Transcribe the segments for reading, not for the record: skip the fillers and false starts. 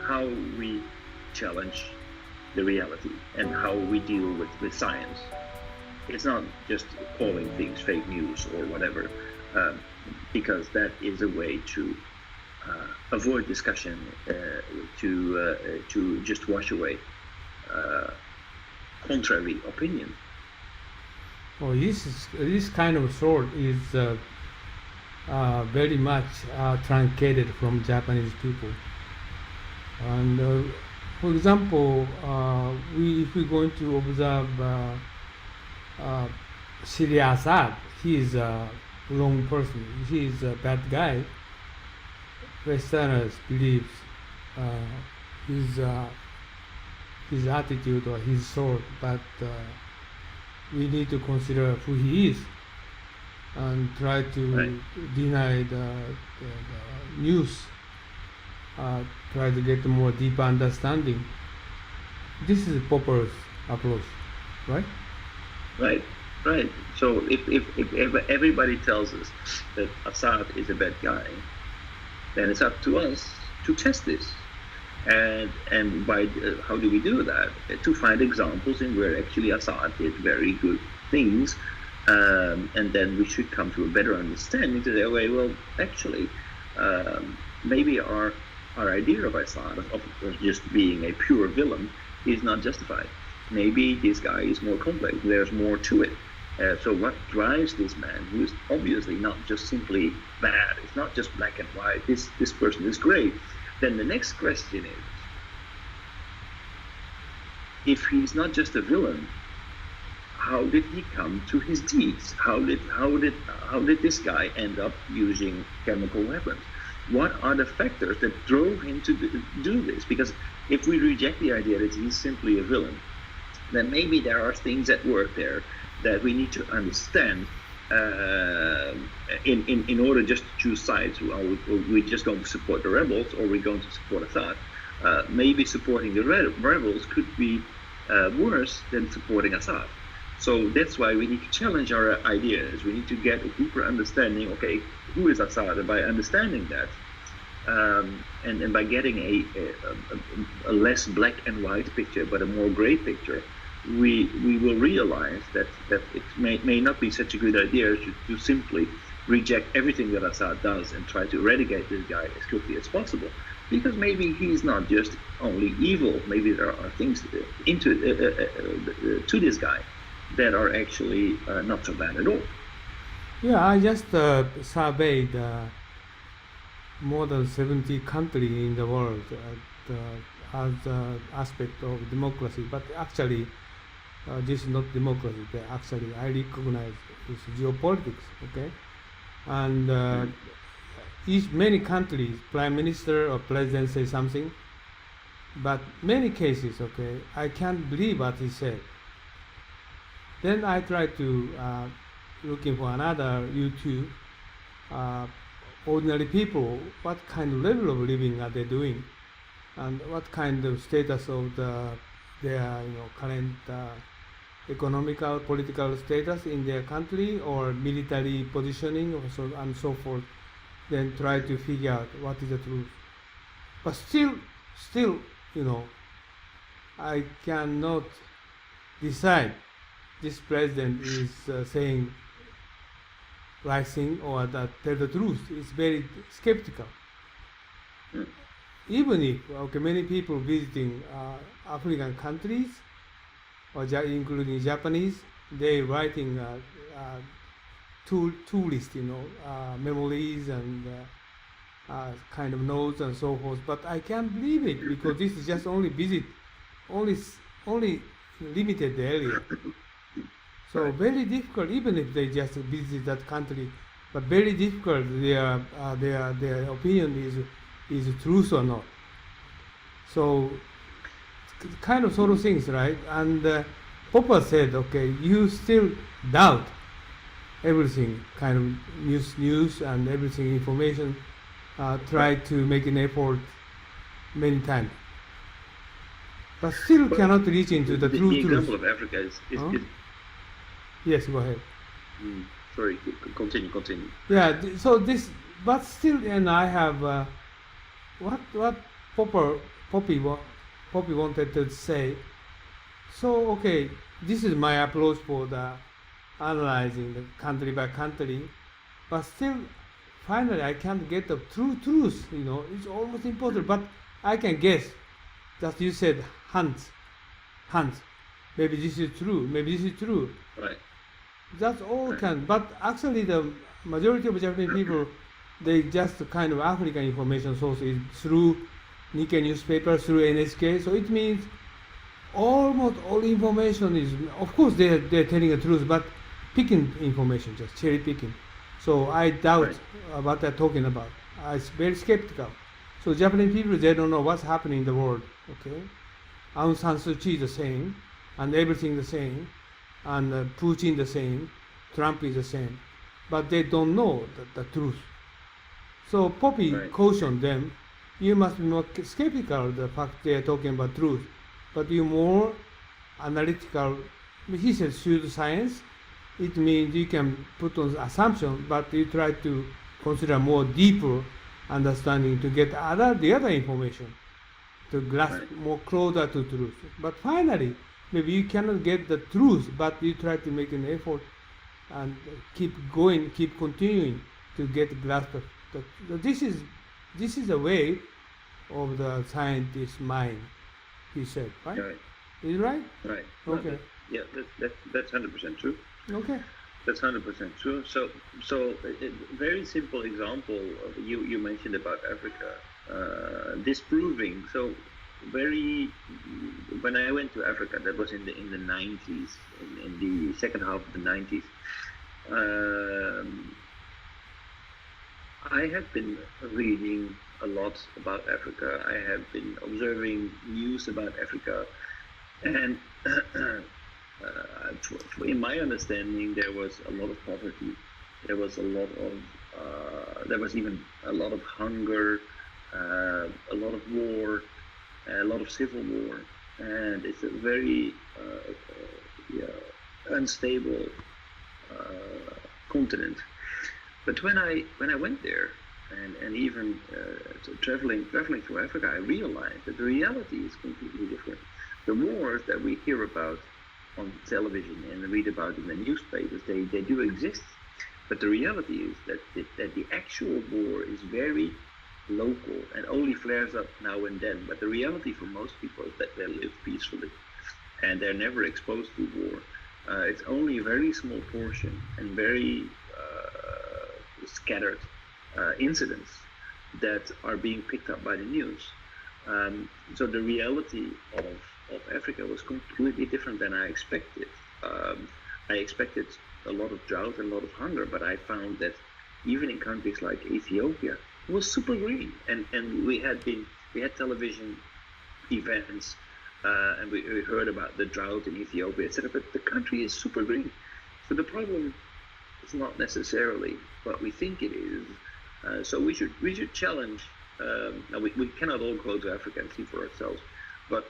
how we challenge the reality and how we deal with science. It's not just calling things fake news or whatever, um, because that is a way to avoid discussion, to just wash away uh, contrary opinion. Well, this kind of thought is very much truncated from Japanese people. And for example, if we're going to observe uh, Syria Assad, he is a wrong person. He is a bad guy. Westerners believes uh, his his attitude or his thought, but we need to consider who he is and try Right, to deny the news, try to get a more deeper understanding. This is Popper's approach, right? right, right. So if everybody tells us that Assad is a bad guy, then it's up to us to test this. And by how do we do that? To find examples in where actually Assad did very good things, and then we should come to a better understanding to say, okay, well, actually, maybe our idea of Assad of just being a pure villain is not justified. Maybe this guy is more complex. There's more to it. So what drives this man, who is obviously not just simply bad? It's not just black and white. This person is gray. Then the next question is, if he's not just a villain, how did he come to his deeds? How did this guy end up using chemical weapons? What are the factors that drove him to do this? Because if we reject the idea that he's simply a villain, then maybe there are things at work there that we need to understand in order just to choose sides. Are we just going to support the rebels, or are we going to support Assad? Maybe supporting the rebels could be worse than supporting Assad. So that's why we need to challenge our ideas. We need to get a deeper understanding. Okay, who is Assad? And by understanding that, and by getting a less black and white picture, but a more gray picture, we will realize that it may not be such a good idea to simply reject everything that Assad does and try to eradicate this guy as quickly as possible. Because maybe he's not just only evil. Maybe there are things to this guy that are actually not so bad at all. Yeah, I just surveyed more than 70 countries in the world as aspect of democracy, but actually this is not democracy. Actually, I recognize it's geopolitics. Okay, and many countries, prime minister or president say something, but many cases, okay, I can't believe what he said. Then I try to looking for another YouTube. Uh, Ordinary people, what kind of level of living are they doing, and what kind of status of their current economical, political status in their country, or military positioning, or so and so forth. Then try to figure out what is the truth. But still, you know, I cannot decide this president is saying right thing or that tell the truth. It's very skeptical. Mm. Even if many people visiting African countries or including Japanese, they writing tourist, memories and kind of notes and so forth. But I can't believe it because this is just only visit, only only limited area. So Right. very difficult, even if they just visit that country, but very difficult. Their opinion is truth or not. So kind of sort of things, right? And Popper said, okay, you still doubt everything, kind of news and everything information. Try Right. to make an effort many times, but still But cannot reach into the the true truth. example of Africa Huh? is Yes, go ahead. sorry, continue. Yeah, so this, but still, and I have what Popper Poppy, Poppy wanted to say, so okay, this is my approach for the analyzing the country by country, but still, finally, I can't get the true truth. It's almost impossible. But I can guess. Just you said hands. Maybe this is true. Maybe this is true. Right. That's all Right. can. But actually, the majority of Japanese people, they just kind of African information source is through Nikkei newspaper, through NHK. So it means almost all information is, of course, they're telling the truth, but picking information, just cherry picking. So I doubt Right. what they're talking about. I'm very skeptical. So Japanese people, they don't know what's happening in the world. Okay, Aung San Suu Kyi is the same, and everything the same, and Putin the same, Trump is the same, but they don't know the truth. So Poppy Right. cautioned them, you must be more skeptical of the fact they are talking about truth, but you more analytical. He said pseudoscience. It means you can put on assumption, but you try to consider more deeper understanding to get the other information to grasp Right. more closer to truth. But finally, maybe you cannot get the truth, but you try to make an effort and keep going, keep continuing to get grasp of this is a way of the scientist's mind. He said, right? Right. Is it right? Right. Okay. Yeah, that's 100% true. Okay. That's 100% true. So a very simple example you mentioned about Africa, disproving. So very when I went to Africa, that was in the 90s, in the second half of the 90s. I had been reading a lot about Africa. I have been observing news about Africa, and in my understanding, there was a lot of poverty. There was there was even a lot of hunger, a lot of war, a lot of civil war, and it's a very unstable continent. But when I went there, and even traveling through Africa, I realized that the reality is completely different. The wars that we hear about on television and read about in the newspapers, they do exist. But the reality is that the actual war is very local and only flares up now and then. But the reality for most people is that they live peacefully and they're never exposed to war. It's only a very small portion and very scattered incidents that are being picked up by the news. So the reality of Africa was completely different than I expected. I expected a lot of drought and a lot of hunger, but I found that even in countries like Ethiopia, it was super green. And we had television events, and we heard about the drought in Ethiopia, etc. But the country is super green. So the problem is not necessarily what we think it is. So we should challenge. We cannot all go to Africa and see for ourselves, but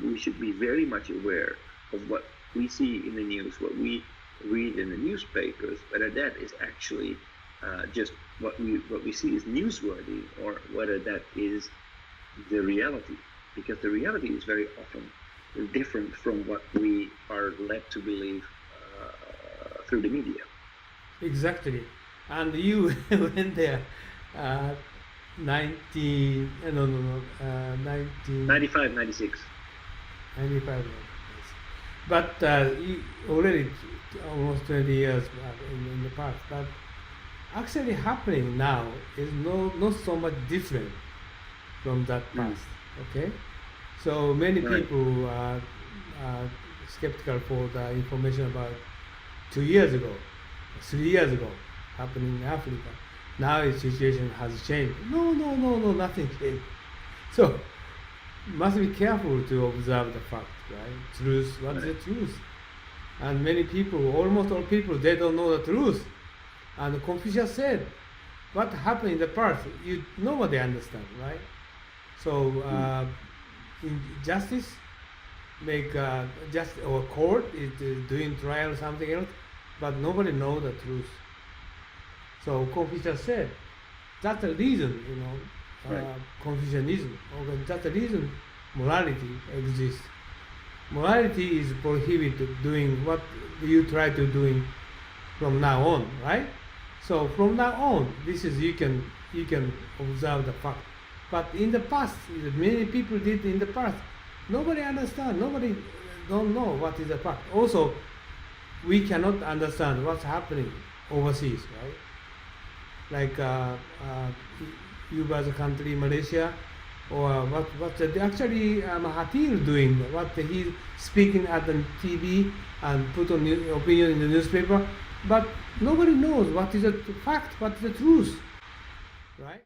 we should be very much aware of what we see in the news, what we read in the newspapers, whether that is actually just what we see is newsworthy, or whether that is the reality. Because the reality is very often different from what we are led to believe through the media. Exactly. And you went there 19, no, 19, 95, 96. 95. But you already almost 20 years in the past. But actually happening now is not so much different from that past. Okay? So many Right. people are skeptical for the information about 2 years ago, 3 years ago, happening in Africa. Now the situation has changed. No, nothing changed. So must be careful to observe the fact, right? Truth, what is the truth? And many people, almost all people, they don't know the truth. And Confucius said, what happened in the past, nobody understand, right? So in justice, make or court is doing trial or something else, but nobody know the truth. So Confucius said, that's the reason, Right. Confucianism. Okay, that's the reason morality exists. Morality is prohibited doing what you try to doing from now on, right? So from now on, this is you can observe the fact. But in the past, many people did in the past. Nobody understand. Nobody don't know what is the fact. Also, we cannot understand what's happening overseas, right? Like Cuba's country, Malaysia, or what actually Mahathir doing, what he's speaking at the TV and put on opinion in the newspaper, but nobody knows what is the fact, what is the truth, right?